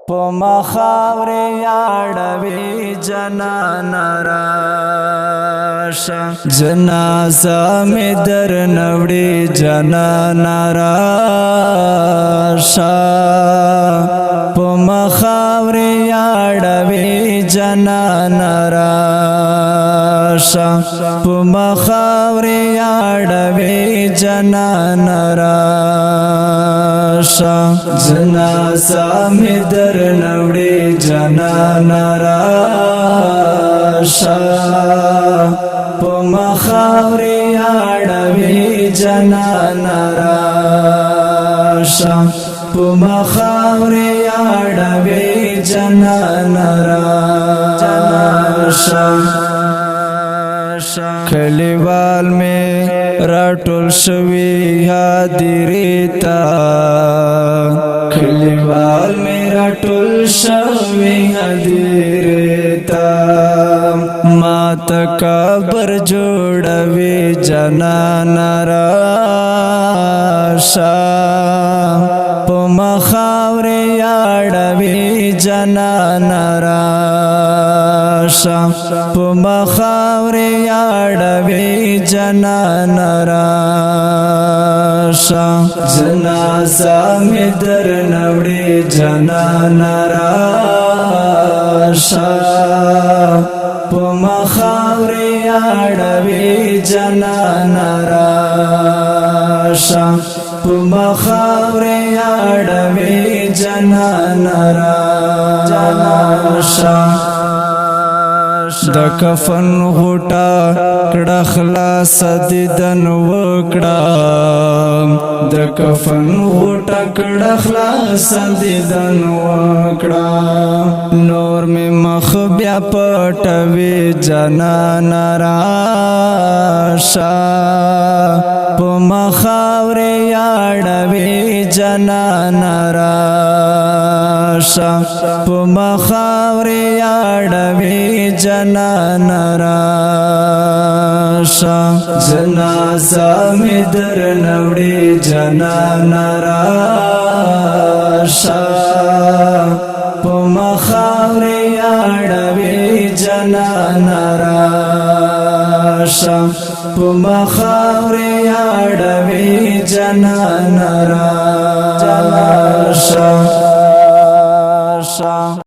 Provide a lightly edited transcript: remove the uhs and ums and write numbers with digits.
پما خاورې یاړوي جنان راشه جنازه مې در نوړي جنان راشه پما خاورې یاړوي جنان راشه پما خاورې یاړوي جنان راشه جنازه مې در نوړي جنان راشه پما خاورې یاړوي جنان راشه پما خاورې یاړوي جنان راشه کلیوال میں راټول شوی یادری تا کلیوال میں راټول شوی یادری تا ما تکبر جوړوي جنان راشه پما خاورې یاړوي جنان راشه پما خاورې یاړوي جنان راشه جنازه مې در نوړي جنان راشه پما خاورې یاړوي جنان راشه پما خاورې یاړوي جنان راشه د کفن غوټه کړه خلاص دیدن وکړه د کفن غوټه کړه خلاص دیدن وکړه نور می مخ بیا پټوي جنان راشه پما خاورې یاړوي جنان راشه پما خاورې یاړوي جنان راشه جنازه مې در نوړي جنان راشه پما خاورې یاړوي جنان راشه پما خاورې یاړوي جنان راشه